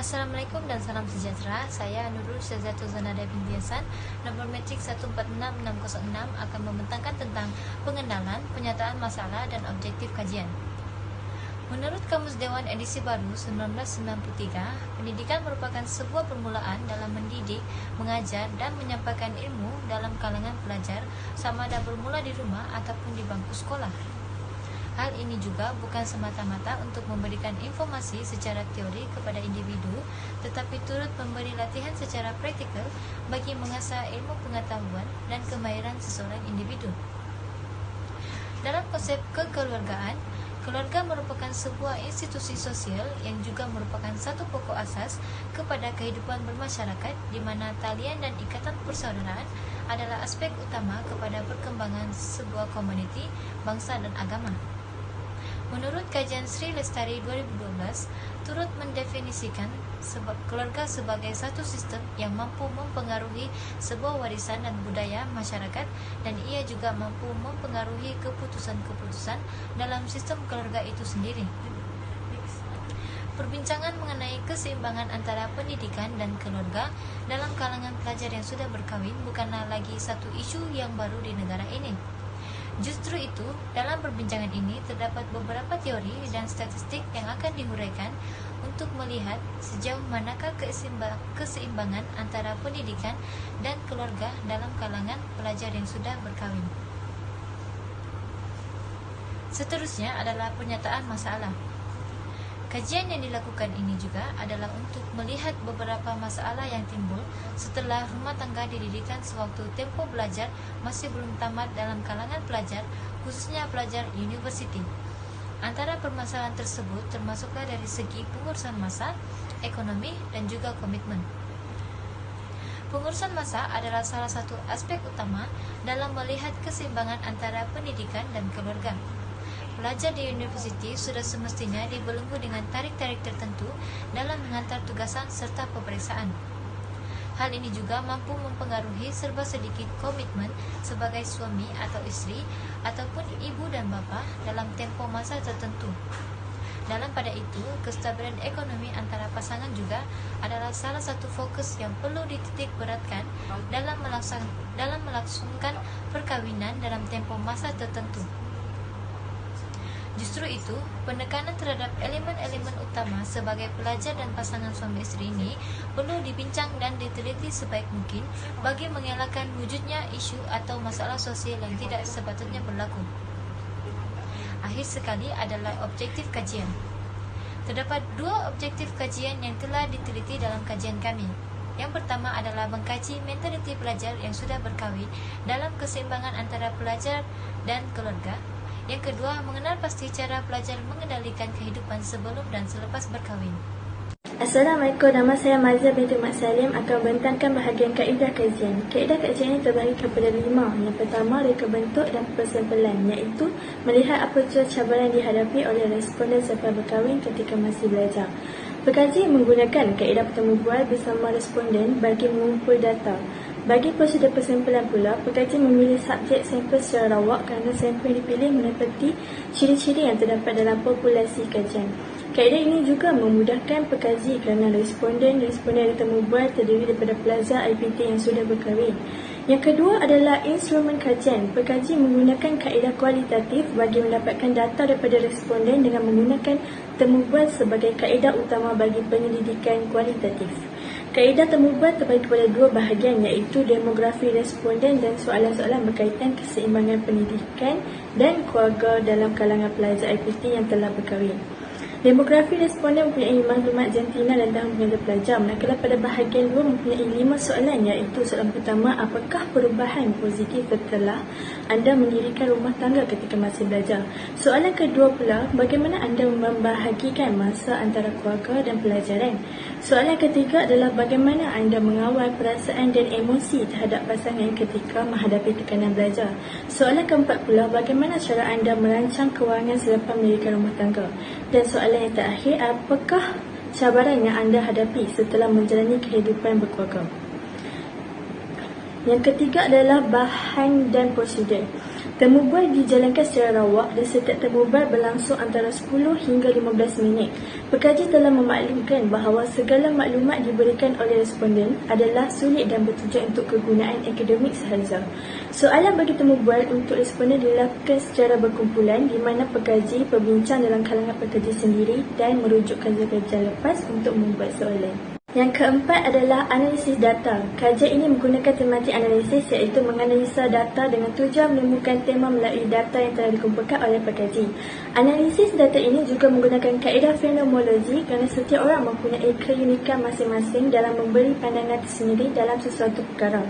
Assalamualaikum dan salam sejahtera. Saya Nurul Syazatul Zanada binti Hasan, nombor metrik 146606 akan membentangkan tentang pengenalan, penyataan masalah dan objektif kajian. Menurut Kamus Dewan edisi baru 1993, pendidikan merupakan sebuah permulaan dalam mendidik, mengajar, dan menyampaikan ilmu dalam kalangan pelajar, sama ada bermula di rumah ataupun di bangku sekolah. Hal ini juga bukan semata-mata untuk memberikan informasi secara teori kepada individu, tetapi turut memberi latihan secara praktikal bagi mengasah ilmu pengetahuan dan kemahiran seseorang individu. Dalam konsep kekeluargaan, keluarga merupakan sebuah institusi sosial yang juga merupakan satu pokok asas kepada kehidupan bermasyarakat, di mana talian dan ikatan persaudaraan adalah aspek utama kepada perkembangan sebuah komuniti, bangsa dan agama. Menurut kajian Sri Lestari 2012, turut mendefinisikan keluarga sebagai satu sistem yang mampu mempengaruhi sebuah warisan dan budaya masyarakat, dan ia juga mampu mempengaruhi keputusan-keputusan dalam sistem keluarga itu sendiri. Perbincangan mengenai keseimbangan antara pendidikan dan keluarga dalam kalangan pelajar yang sudah berkahwin bukanlah lagi satu isu yang baru di negara ini. Justru itu, dalam perbincangan ini terdapat beberapa teori dan statistik yang akan dihuraikan untuk melihat sejauh manakah keseimbangan antara pendidikan dan keluarga dalam kalangan pelajar yang sudah berkahwin. Seterusnya adalah pernyataan masalah. Kajian yang dilakukan ini juga adalah untuk melihat beberapa masalah yang timbul setelah rumah tangga didirikan sewaktu tempo belajar masih belum tamat dalam kalangan pelajar, khususnya pelajar universiti. Antara permasalahan tersebut termasuklah dari segi pengurusan masa, ekonomi, dan juga komitmen. Pengurusan masa adalah salah satu aspek utama dalam melihat keseimbangan antara pendidikan dan keluarga. Pelajar di universiti sudah semestinya dibelenggu dengan tarik-tarik tertentu dalam mengantar tugasan serta peperiksaan. Hal ini juga mampu mempengaruhi serba sedikit komitmen sebagai suami atau istri ataupun ibu dan bapa dalam tempo masa tertentu. Dalam pada itu, kestabilan ekonomi antara pasangan juga adalah salah satu fokus yang perlu dititik beratkan dalam melangsungkan perkawinan dalam tempo masa tertentu. Justru itu, penekanan terhadap elemen-elemen utama sebagai pelajar dan pasangan suami istri ini perlu dibincang dan diteliti sebaik mungkin bagi mengelakkan wujudnya isu atau masalah sosial yang tidak sepatutnya berlaku. Akhir sekali adalah objektif kajian. Terdapat dua objektif kajian yang telah diteliti dalam kajian kami. Yang pertama adalah mengkaji mentaliti pelajar yang sudah berkahwin dalam keseimbangan antara pelajar dan keluarga. Yang kedua, mengenal pasti cara pelajar mengendalikan kehidupan sebelum dan selepas berkahwin. Assalamualaikum, nama saya Mazia binti Mak Salim akan membentangkan bahagian kaedah kajian. Kaedah kajian ini terbahagi kepada 5. Yang pertama, reka bentuk dan persampaian, iaitu melihat apa cabaran dihadapi oleh responden selepas berkahwin ketika masih belajar. Pekaji menggunakan kaedah bertemu bual bersama responden bagi mengumpul data. Bagi prosedur persampaian pula, pekaji memilih subjek sampel secara rawak kerana sampel yang dipilih menepati ciri-ciri yang terdapat dalam populasi kajian. Kaedah ini juga memudahkan pekaji kerana responden yang bertemu bual terdiri daripada pelajar IPT yang sudah berkahwin. Yang kedua adalah instrumen kajian. Pekaji menggunakan kaedah kualitatif bagi mendapatkan data daripada responden dengan menggunakan temu bual sebagai kaedah utama bagi penyelidikan kualitatif. Kaedah temu bual terbagi kepada dua bahagian, iaitu demografi responden dan soalan-soalan berkaitan keseimbangan pendidikan dan keluarga dalam kalangan pelajar IPT yang telah berkahwin. Demografi responden mempunyai maklumat jantina dan tahun pengajar pelajar, manakala pada bahagian 2 mempunyai 5 soalan, iaitu soalan pertama, apakah perubahan positif setelah anda mendirikan rumah tangga ketika masih belajar? Soalan kedua pula, bagaimana anda membahagikan masa antara keluarga dan pelajaran? Soalan ketiga adalah bagaimana anda mengawal perasaan dan emosi terhadap pasangan ketika menghadapi tekanan belajar? Soalan keempat pula, bagaimana cara anda merancang kewangan selepas mendirikan rumah tangga? Dan soalan yang terakhir, apakah cabaran yang anda hadapi setelah menjalani kehidupan berkeluarga? Yang ketiga adalah bahan dan prosedur. Temu bual dijalankan secara rawak dan setiap temu bual berlangsung antara 10 hingga 15 minit. Pekaji telah memaklumkan bahawa segala maklumat diberikan oleh responden adalah sulit dan bertujuan untuk kegunaan akademik sahaja. Soalan bagi temu bual untuk responden dilakukan secara berkumpulan di mana pekaji berbincang dalam kalangan pekaji sendiri dan merujuk kajian-kajian lepas untuk membuat soalan. Yang keempat adalah analisis data. Kajian ini menggunakan tematik analisis iaitu menganalisa data dengan tujuan menemukan tema melalui data yang telah dikumpulkan oleh pekaji. Analisis data ini juga menggunakan kaedah fenomenologi kerana setiap orang mempunyai keunikan masing-masing dalam memberi pandangan tersendiri dalam sesuatu perkara.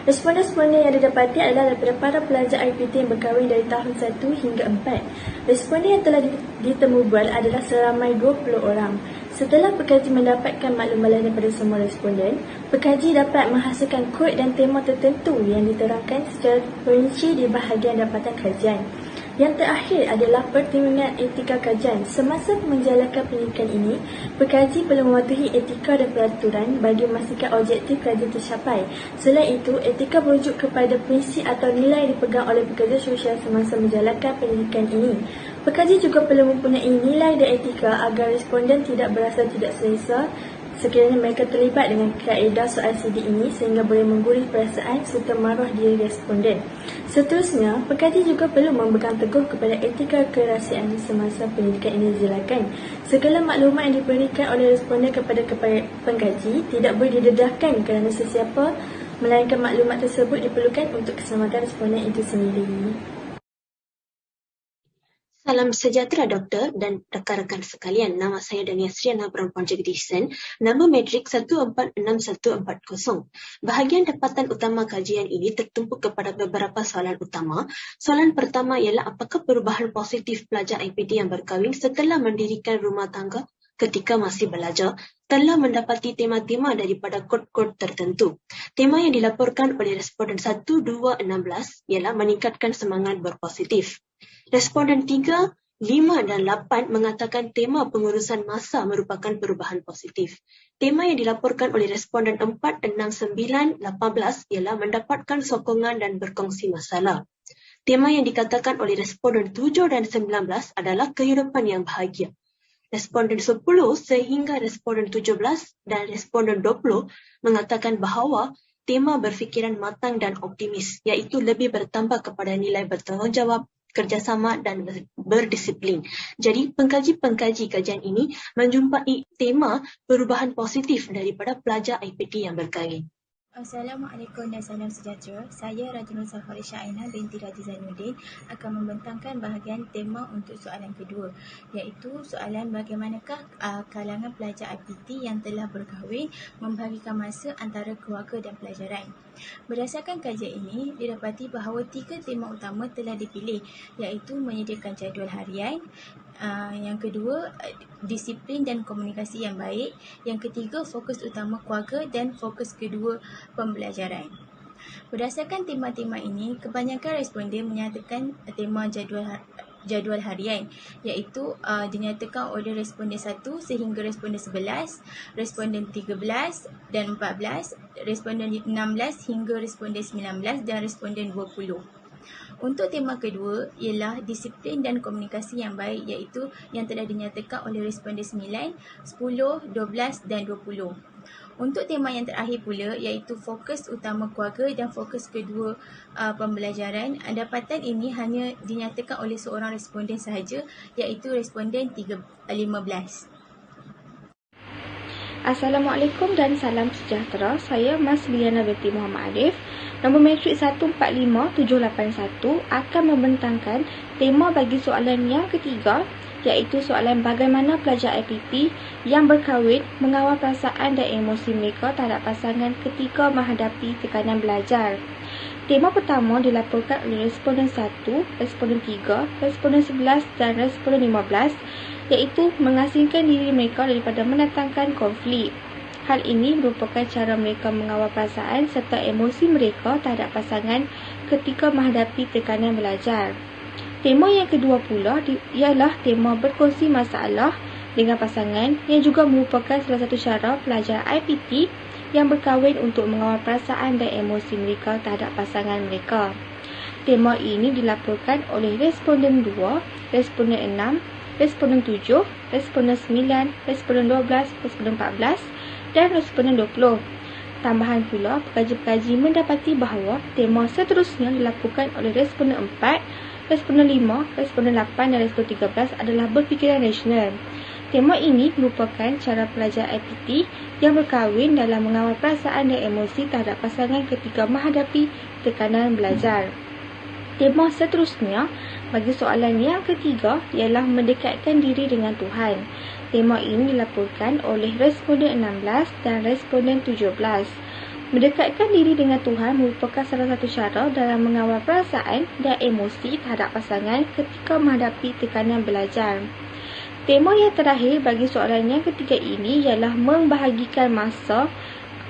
Responden-responden yang didapati adalah daripada para pelajar IPT yang berkahwin dari tahun 1 hingga 4. Responden yang telah ditemu bual adalah seramai 20 orang. Setelah pekaji mendapatkan makluman daripada semua responden, pekaji dapat menghasilkan kod dan tema tertentu yang diterangkan secara perinci di bahagian dapatan kajian. Yang terakhir adalah pertimbangan etika kajian. Semasa menjalankan pendidikan ini, pekaji perlu mematuhi etika dan peraturan bagi memastikan objektif kajian tercapai. Selain itu, etika merujuk kepada prinsip atau nilai yang dipegang oleh pekerja sosial semasa menjalankan pendidikan ini. Pekaji juga perlu mempunyai nilai dan etika agar responden tidak berasa tidak selesa sekiranya mereka terlibat dengan kaedah soal CD ini sehingga boleh menggurui perasaan serta maruah diri responden. Seterusnya, pekaji juga perlu memegang teguh kepada etika kerahsiaan semasa pendidikan ini dijalankan. Segala maklumat yang diberikan oleh responden kepada pengkaji tidak boleh didedahkan kerana sesiapa, melainkan maklumat tersebut diperlukan untuk keselamatan responden itu sendiri. Salam sejahtera doktor dan rakan-rakan sekalian. Nama saya Dania Sriana Perempuan Jagdishan, nombor metrik 146140. Bahagian dapatan utama kajian ini tertumpu kepada beberapa soalan utama. Soalan pertama ialah apakah perubahan positif pelajar IPT yang berkahwin setelah mendirikan rumah tangga ketika masih belajar telah mendapati tema-tema daripada kod-kod tertentu. Tema yang dilaporkan oleh responden 1, 2, 16 ialah meningkatkan semangat berpositif. Responden 3, 5 dan 8 mengatakan tema pengurusan masa merupakan perubahan positif. Tema yang dilaporkan oleh responden 4, 6, 9, 18 ialah mendapatkan sokongan dan berkongsi masalah. Tema yang dikatakan oleh responden 7 dan 19 adalah kehidupan yang bahagia. Responden 10 sehingga responden 17 dan responden 20 mengatakan bahawa tema berfikiran matang dan optimis, iaitu lebih bertambah kepada nilai bertanggungjawab, kerjasama dan berdisiplin. Jadi, pengkaji-pengkaji kajian ini menjumpai tema perubahan positif daripada pelajar IPT yang berkahwin. Assalamualaikum dan salam sejahtera. Saya Rajulun Safari Syaina binti Raja Zainuddin akan membentangkan bahagian tema untuk soalan kedua, iaitu soalan bagaimanakah kalangan pelajar IPT yang telah berkahwin membahagikan masa antara keluarga dan pelajaran. Berdasarkan kajian ini, didapati bahawa 3 tema utama telah dipilih, iaitu menyediakan jadual harian, yang kedua, disiplin dan komunikasi yang baik. Yang ketiga, fokus utama keluarga dan fokus kedua, pembelajaran. Berdasarkan tema-tema ini, kebanyakan responden menyatakan tema jadual harian, iaitu dinyatakan oleh responden 1 sehingga responden 11, responden 13 dan 14, responden 16 hingga responden 19 dan responden 20. Untuk tema kedua ialah disiplin dan komunikasi yang baik, iaitu yang telah dinyatakan oleh responden 9, 10, 12 dan 20. Untuk tema yang terakhir pula iaitu fokus utama keluarga dan fokus kedua pembelajaran, dapatan ini hanya dinyatakan oleh seorang responden sahaja, iaitu responden 15. Assalamualaikum dan salam sejahtera. Saya Mas Liana binti Muhammad Arif, nombor metrik 145781 akan membentangkan tema bagi soalan yang ketiga, iaitu soalan bagaimana pelajar IPT yang berkahwin mengawal perasaan dan emosi mereka terhadap pasangan ketika menghadapi tekanan belajar. Tema pertama dilaporkan oleh responden 1, responden 3, responden 11 dan responden 15, iaitu mengasingkan diri mereka daripada mendatangkan konflik. Hal ini merupakan cara mereka mengawal perasaan serta emosi mereka terhadap pasangan ketika menghadapi tekanan belajar. Tema yang kedua pula ialah tema berkongsi masalah dengan pasangan, yang juga merupakan salah satu cara pelajar IPT yang berkahwin untuk mengawal perasaan dan emosi mereka terhadap pasangan mereka. Tema ini dilaporkan oleh responden 2, responden 6, responden 7, responden 9, responden 12, responden 14 dan responden 20. Tambahan pula, pekaji-pekaji mendapati bahawa tema seterusnya dilaporkan oleh responden 4, responden 5, responden 8 dan responden 13 adalah berfikiran rasional. Tema ini merupakan cara pelajar IPT yang berkahwin dalam mengawal perasaan dan emosi terhadap pasangan ketika menghadapi tekanan belajar. Tema seterusnya bagi soalan yang ketiga ialah mendekatkan diri dengan Tuhan. Tema ini dilaporkan oleh responden 16 dan responden 17. Mendekatkan diri dengan Tuhan merupakan salah satu cara dalam mengawal perasaan dan emosi terhadap pasangan ketika menghadapi tekanan belajar. Tema yang terakhir bagi soalan yang ketiga ini ialah membahagikan masa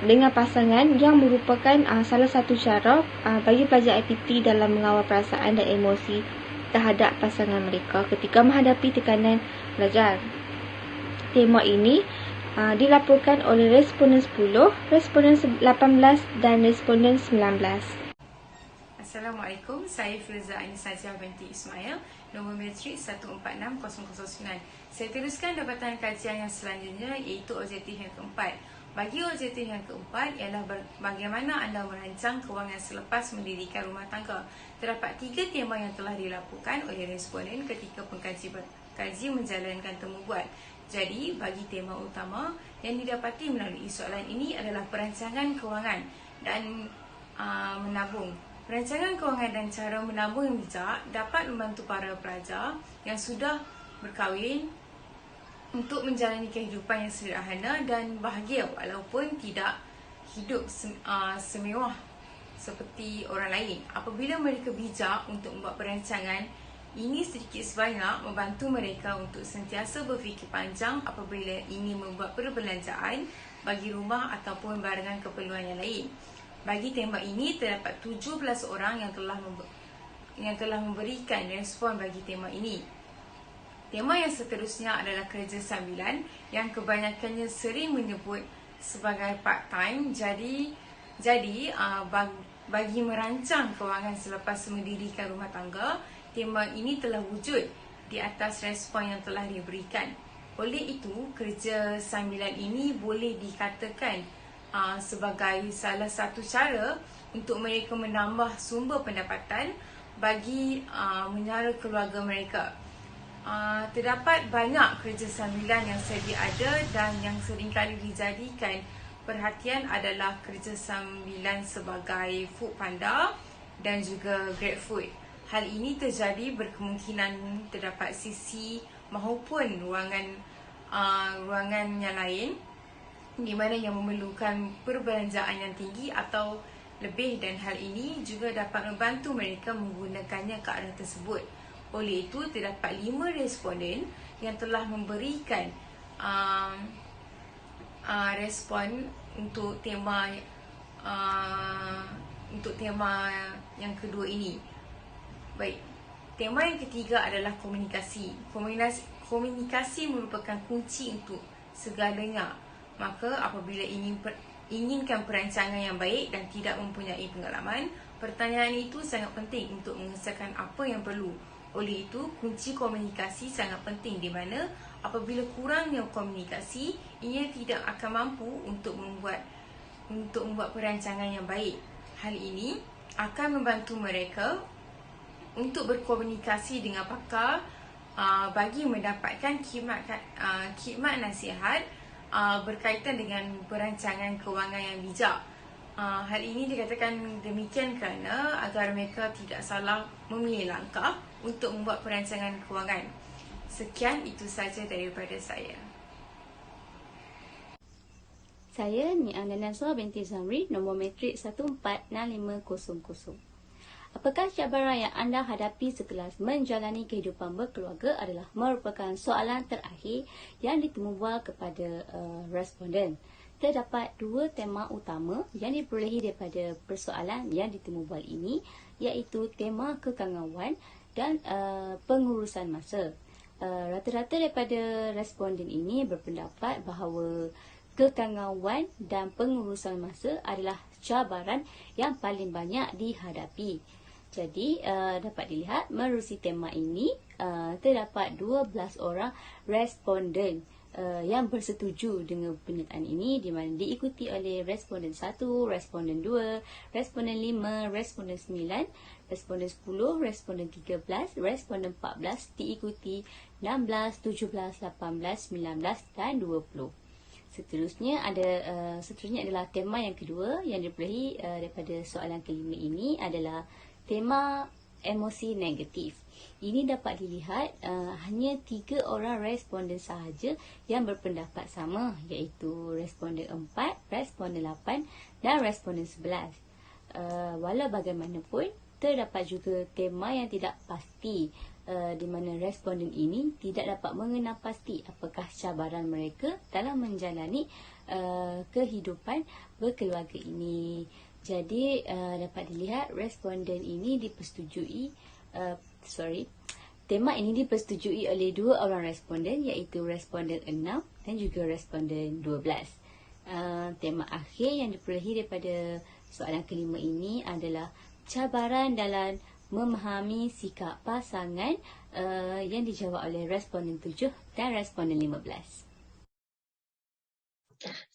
dengan pasangan yang merupakan salah satu cara bagi pelajar IPT dalam mengawal perasaan dan emosi terhadap pasangan mereka ketika menghadapi tekanan belajar. Tema ini dilaporkan oleh responden 10, responden 18 dan responden 19. Assalamualaikum, saya Filza Anisazia binti Ismail, nombor matrik 146009. Saya teruskan dapatan kajian yang selanjutnya iaitu objektif yang keempat. Bagi objektif yang keempat ialah bagaimana anda merancang kewangan selepas mendirikan rumah tangga. Terdapat 3 tema yang telah dilaporkan oleh responden ketika pengkaji menjalankan temu bual. Jadi, bagi tema utama yang didapati melalui soalan ini adalah perancangan kewangan dan menabung. Perancangan kewangan dan cara menabung yang bijak dapat membantu para pelajar yang sudah berkahwin untuk menjalani kehidupan yang sederhana dan bahagia walaupun tidak hidup semewah seperti orang lain. Apabila mereka bijak untuk membuat perancangan, ini sedikit sebanyak membantu mereka untuk sentiasa berfikir panjang apabila ingin membuat perbelanjaan bagi rumah ataupun barangan keperluan yang lain. Bagi tema ini, terdapat 17 orang yang telah memberikan respon bagi tema ini. Tema yang seterusnya adalah kerja sambilan yang kebanyakannya sering menyebut sebagai part-time. Jadi bagi merancang kewangan selepas mendirikan rumah tangga, tema ini telah wujud di atas respon yang telah diberikan. Oleh itu, kerja sambilan ini boleh dikatakan sebagai salah satu cara untuk mereka menambah sumber pendapatan bagi menyara keluarga mereka. Terdapat banyak kerja sambilan yang sedia ada dan yang seringkali dijadikan perhatian adalah kerja sambilan sebagai Foodpanda dan juga GrabFood. Hal ini terjadi berkemungkinan terdapat sisi maupun ruangan yang lain di mana yang memerlukan perbelanjaan yang tinggi atau lebih, dan hal ini juga dapat membantu mereka menggunakannya ke arah tersebut. Oleh itu, terdapat 5 responden yang telah memberikan respon untuk tema yang kedua ini. Baik, tema yang ketiga adalah komunikasi. Komunikasi merupakan kunci untuk segalanya. Maka apabila inginkan perancangan yang baik dan tidak mempunyai pengalaman, pertanyaan itu sangat penting untuk mengesahkan apa yang perlu. Oleh itu, kunci komunikasi sangat penting di mana apabila kurangnya komunikasi, ia tidak akan mampu untuk membuat perancangan yang baik. Hal ini akan membantu mereka untuk berkomunikasi dengan pakar bagi mendapatkan khidmat nasihat berkaitan dengan perancangan kewangan yang bijak. Hal ini dikatakan demikian kerana agar mereka tidak salah memilih langkah untuk membuat perancangan kewangan. Sekian, itu saja daripada saya. Saya Ni'an Nasra binti Zamri, nombor matrik 146500. Apakah cabaran yang anda hadapi setelah menjalani kehidupan berkeluarga adalah merupakan soalan terakhir yang ditemubual kepada responden. Terdapat 2 tema utama yang diperolehi daripada persoalan yang ditemubual ini, iaitu tema kekangauan dan pengurusan masa. Rata-rata daripada responden ini berpendapat bahawa kekangauan dan pengurusan masa adalah cabaran yang paling banyak dihadapi. Jadi dapat dilihat menerusi tema ini terdapat 12 orang responden yang bersetuju dengan pernyataan ini, di mana diikuti oleh responden 1, responden 2, responden 5, responden 9, responden 10, responden 13, responden 14, diikuti 16, 17, 18, 19 dan 20. Seterusnya adalah tema yang kedua yang diperolehi daripada soalan kelima ini adalah tema emosi negatif. Ini dapat dilihat hanya 3 orang responden sahaja yang berpendapat sama, iaitu responden 4, responden 8 dan responden 11. Walau bagaimanapun, terdapat juga tema yang tidak pasti, di mana responden ini tidak dapat mengenal pasti apakah cabaran mereka dalam menjalani kehidupan berkeluarga ini. Jadi dapat dilihat responden ini tema ini dipersetujui oleh 2 orang responden, iaitu responden 6 dan juga responden 12. Tema akhir yang diperolehi daripada soalan kelima ini adalah cabaran dalam memahami sikap pasangan, yang dijawab oleh responden 7 dan responden 15.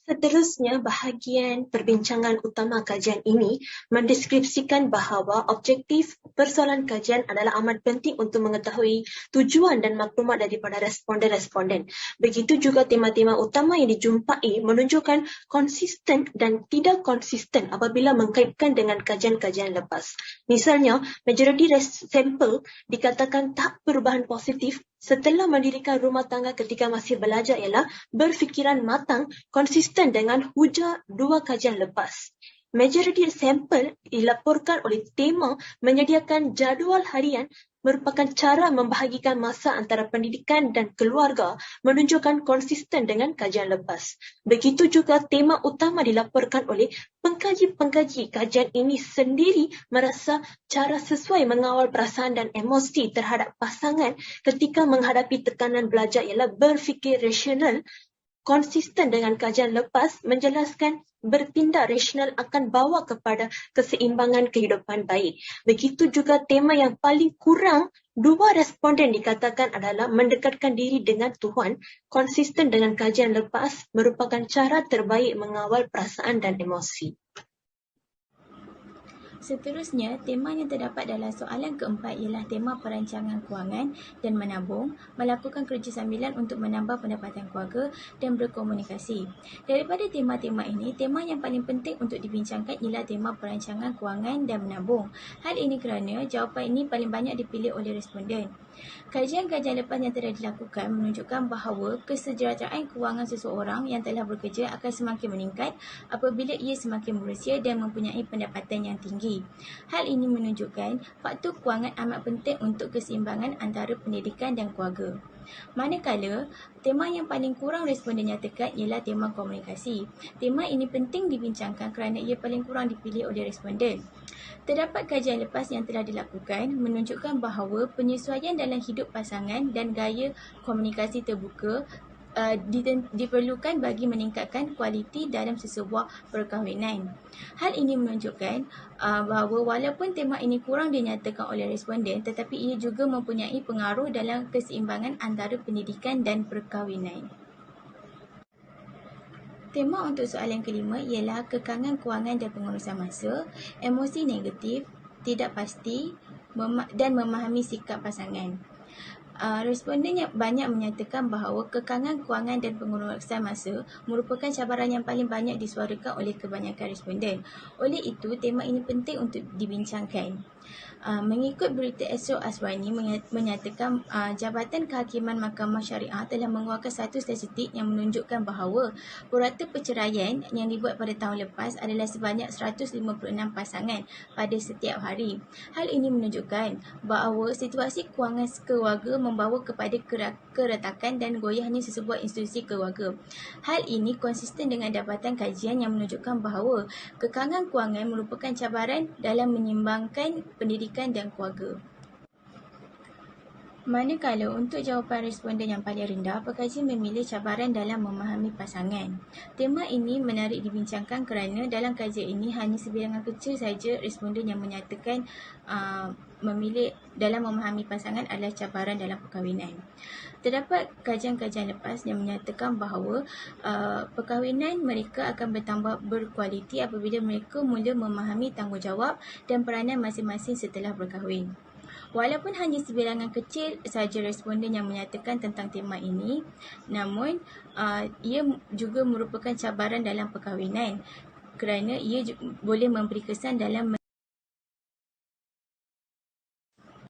Seterusnya, bahagian perbincangan utama kajian ini mendeskripsikan bahawa objektif persoalan kajian adalah amat penting untuk mengetahui tujuan dan maklumat daripada responden-responden. Begitu juga tema-tema utama yang dijumpai menunjukkan konsisten dan tidak konsisten apabila mengkaitkan dengan kajian-kajian lepas. Misalnya, majoriti sampel dikatakan tak perubahan positif setelah mendirikan rumah tangga ketika masih belajar ialah berfikiran matang, konsisten dengan hujah 2 kajian lepas. Majoriti sampel dilaporkan oleh tema menyediakan jadual harian merupakan cara membahagikan masa antara pendidikan dan keluarga, menunjukkan konsisten dengan kajian lepas. Begitu juga tema utama dilaporkan oleh pengkaji-pengkaji kajian ini sendiri merasa cara sesuai mengawal perasaan dan emosi terhadap pasangan ketika menghadapi tekanan belajar ialah berfikir rasional, konsisten dengan kajian lepas, menjelaskan bertindak rasional akan bawa kepada keseimbangan kehidupan baik. Begitu juga tema yang paling kurang 2 responden dikatakan adalah mendekatkan diri dengan Tuhan, konsisten dengan kajian lepas, merupakan cara terbaik mengawal perasaan dan emosi. Seterusnya, tema yang terdapat dalam soalan keempat ialah tema perancangan kewangan dan menabung, melakukan kerja sambilan untuk menambah pendapatan keluarga dan berkomunikasi. Daripada tema-tema ini, tema yang paling penting untuk dibincangkan ialah tema perancangan kewangan dan menabung. Hal ini kerana jawapan ini paling banyak dipilih oleh responden. Kajian-kajian lepas yang telah dilakukan menunjukkan bahawa kesejahteraan kewangan seseorang yang telah bekerja akan semakin meningkat apabila ia semakin berusia dan mempunyai pendapatan yang tinggi. Hal ini menunjukkan faktor kewangan amat penting untuk keseimbangan antara pendidikan dan keluarga. Manakala, tema yang paling kurang responden nyatakan ialah tema komunikasi. Tema ini penting dibincangkan kerana ia paling kurang dipilih oleh responden. Terdapat kajian lepas yang telah dilakukan menunjukkan bahawa penyesuaian dalam hidup pasangan dan gaya komunikasi terbuka diperlukan bagi meningkatkan kualiti dalam sesebuah perkahwinan. Hal ini menunjukkan bahawa walaupun tema ini kurang dinyatakan oleh responden, tetapi ia juga mempunyai pengaruh dalam keseimbangan antara pendidikan dan perkahwinan. Tema untuk soalan kelima ialah kekangan kewangan dan pengurusan masa, emosi negatif, tidak pasti dan memahami sikap pasangan. Responden yang banyak menyatakan bahawa kekangan kewangan dan pengurusan masa merupakan cabaran yang paling banyak disuarakan oleh kebanyakan responden. Oleh itu, tema ini penting untuk dibincangkan. Mengikut berita Esok Aswani menyatakan Jabatan Kehakiman Mahkamah Syariah telah mengeluarkan satu statistik yang menunjukkan bahawa purata perceraian yang dibuat pada tahun lepas adalah sebanyak 156 pasangan pada setiap hari. Hal ini menunjukkan bahawa situasi kewangan keluarga membawa kepada keretakan dan goyahnya sesebuah institusi keluarga. Hal ini konsisten dengan dapatan kajian yang menunjukkan bahawa kekangan kewangan merupakan cabaran dalam menyimbangkan pendidikan dan keluarga. Manakala untuk jawapan responden yang paling rendah, pekaji memilih cabaran dalam memahami pasangan. Tema ini menarik dibincangkan kerana dalam kajian ini hanya sebilangan kecil saja responden yang menyatakan memilih dalam memahami pasangan adalah cabaran dalam perkahwinan. Terdapat kajian-kajian lepas yang menyatakan bahawa perkahwinan mereka akan bertambah berkualiti apabila mereka mula memahami tanggungjawab dan peranan masing-masing setelah berkahwin. Walaupun hanya sebilangan kecil saja responden yang menyatakan tentang tema ini, namun ia juga merupakan cabaran dalam perkahwinan kerana ia boleh memberi kesan dalam